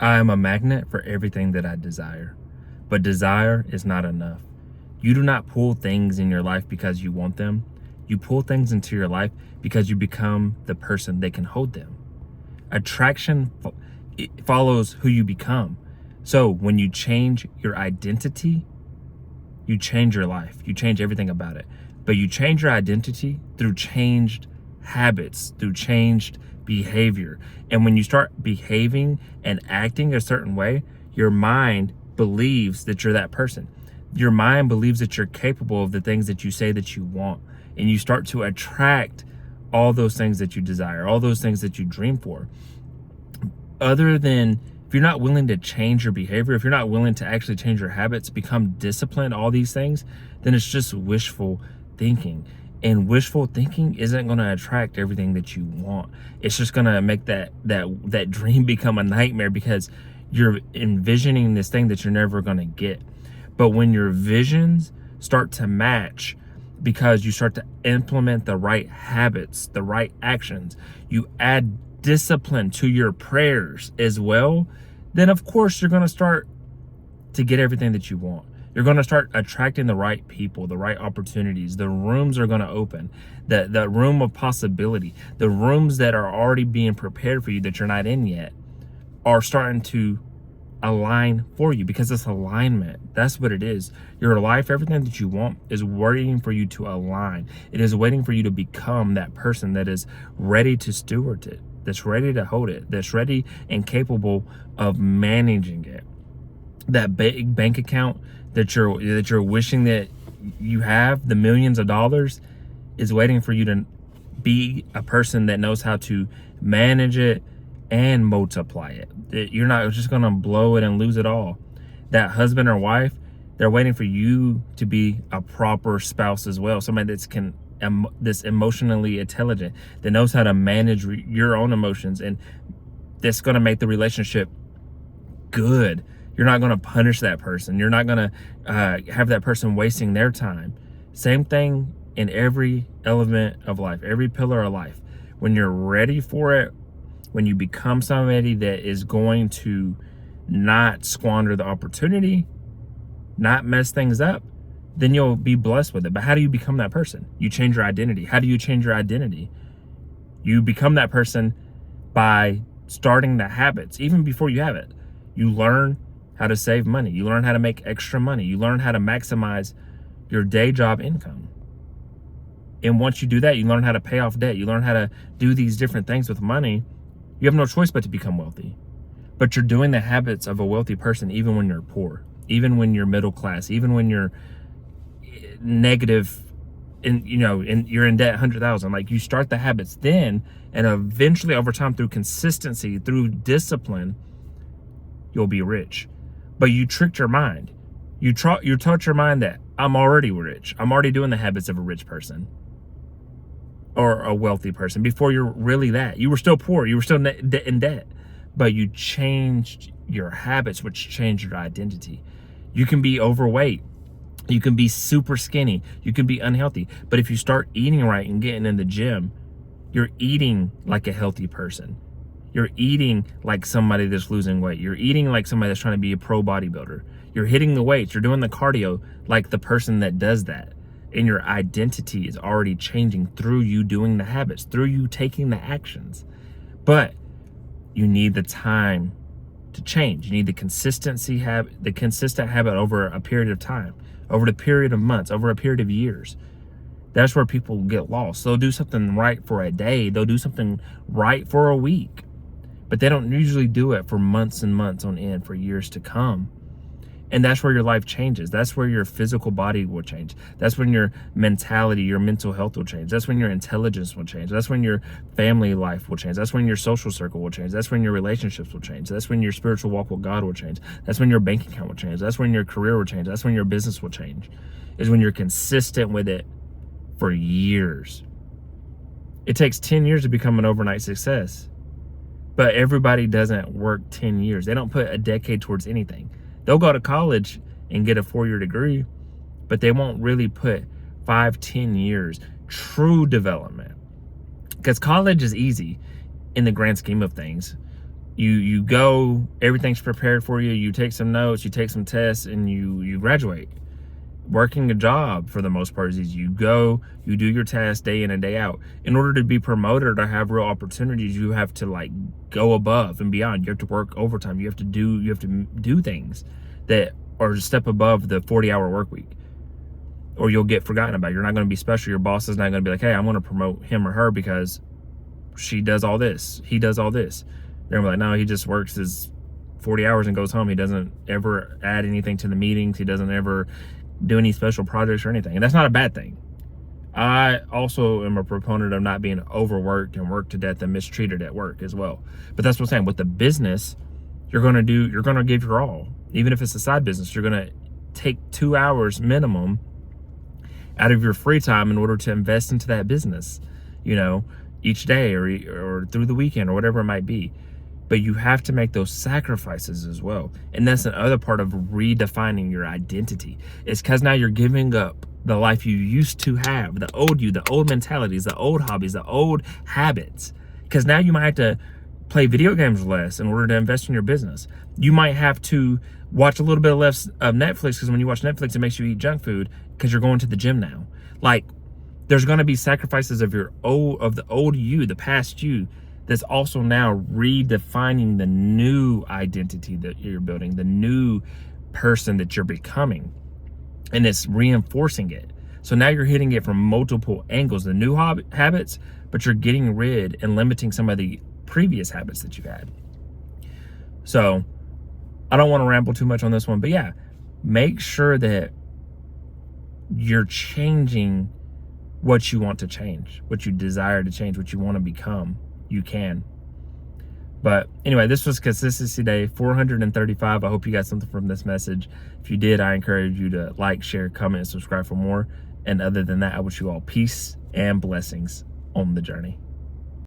I am a magnet for everything that I desire, but desire is not enough. You do not pull things in your life because you want them. You pull things into your life because you become the person that can hold them. Attraction it follows who you become. So when you change your identity, you change your life. You change everything about it. But you change your identity through changed habits, through changed behavior. And when you start behaving and acting a certain way, your mind believes that you're that person. Your mind believes that you're capable of the things that you say that you want. And you start to attract all those things that you desire, all those things that you dream for. Other than, if you're not willing to change your behavior, if you're not willing to actually change your habits, become disciplined, all these things, then it's just wishful thinking. And wishful thinking isn't going to attract everything that you want. It's just going to make that dream become a nightmare because you're envisioning this thing that you're never going to get. But when your visions start to match, because you start to implement the right habits, the right actions, you add discipline to your prayers as well, then of course you're going to start to get everything that you want. You're going to start attracting the right people, the right opportunities. The rooms are going to open, the room of possibility, the rooms that are already being prepared for you that you're not in yet are starting to align for you, because it's alignment. That's what it is. Your life, everything that you want is waiting for you to align. It is waiting for you to become that person that is ready to steward it, that's ready to hold it, that's ready and capable of managing it. That big bank account that you're wishing that you have, the millions of dollars, is waiting for you to be a person that knows how to manage it and multiply it. You're not just gonna blow it and lose it all. That husband or wife, they're waiting for you to be a proper spouse as well, somebody that's emotionally intelligent, that knows how to manage your own emotions, and that's gonna make the relationship good. You're not gonna punish that person. You're not gonna have that person wasting their time. Same thing in every element of life, every pillar of life. When you're ready for it, when you become somebody that is going to not squander the opportunity, not mess things up, then you'll be blessed with it. But how do you become that person? You change your identity. How do you change your identity? You become that person by starting the habits, even before you have it. You learn how to save money. You learn how to make extra money. You learn how to maximize your day job income. And once you do that, you learn how to pay off debt. You learn how to do these different things with money. You have no choice but to become wealthy. But you're doing the habits of a wealthy person even when you're poor, even when you're middle class, even when you're negative and you're in debt 100,000. Like, you start the habits then, and eventually over time, through consistency, through discipline, you'll be rich. But you tricked your mind. You taught your mind that I'm already rich. I'm already doing the habits of a rich person or a wealthy person before you're really that. You were still poor. You were still in debt. But you changed your habits, which changed your identity. You can be overweight. You can be super skinny. You can be unhealthy. But if you start eating right and getting in the gym, you're eating like a healthy person. You're eating like somebody that's losing weight. You're eating like somebody that's trying to be a pro bodybuilder. You're hitting the weights. You're doing the cardio like the person that does that. And your identity is already changing through you doing the habits, through you taking the actions. But you need the time to change. You need the consistent habit over a period of time, over the period of months, over a period of years. That's where people get lost. They'll do something right for a day. They'll do something right for a week. But they don't usually do it for months and months on end, for years to come. And that's where your life changes. That's where your physical body will change. That's when your mentality, your mental health will change. That's when your intelligence will change. That's when your family life will change. That's when your social circle will change. That's when your relationships will change. That's when your spiritual walk with God will change. That's when your bank account will change. That's when your career will change. That's when your business will change. Is when you're consistent with it for years. It takes 10 years to become an overnight success. But everybody doesn't work 10 years. They don't put a decade towards anything. They'll go to college and get a 4-year degree, but they won't really put 5-10 years true development. Because college is easy in the grand scheme of things. You go, everything's prepared for you, you take some notes, you take some tests, and you graduate. Working a job, for the most part, is you go, you do your tasks day in and day out. In order to be promoted or have real opportunities, you have to like go above and beyond. You have to work overtime. You have to do things that are a step above the 40-hour work week, or you'll get forgotten about. You're not going to be special. Your boss is not going to be like, hey, I'm going to promote him or her because she does all this, he does all this. They're gonna be like, no, he just works his 40 hours and goes home. He doesn't ever add anything to the meetings. He doesn't ever do any special projects or anything. And that's not a bad thing. I also am a proponent of not being overworked and worked to death and mistreated at work as well. But that's what I'm saying. With the business, you're going to give your all. Even if it's a side business, you're going to take 2 hours minimum out of your free time in order to invest into that business, each day or through the weekend or whatever it might be. But you have to make those sacrifices as well. And that's another part of redefining your identity. It's because now you're giving up the life you used to have, the old mentalities, the old hobbies, the old habits. Because now you might have to play video games less in order to invest in your business. You might have to watch a little bit less of Netflix, because when you watch Netflix, it makes you eat junk food because you're going to the gym now. Like, there's going to be sacrifices of the old you, the past you, that's also now redefining the new identity that you're building, the new person that you're becoming. And it's reinforcing it. So now you're hitting it from multiple angles, the new habits, but you're getting rid and limiting some of the previous habits that you had. So I don't want to ramble too much on this one, but yeah, make sure that you're changing what you want to change, what you desire to change, what you want to become. You can. But anyway, this was Consistency Day 435. I hope you got something from this message. If you did, I encourage you to like, share, comment, and subscribe for more. And other than that, I wish you all peace and blessings on the journey.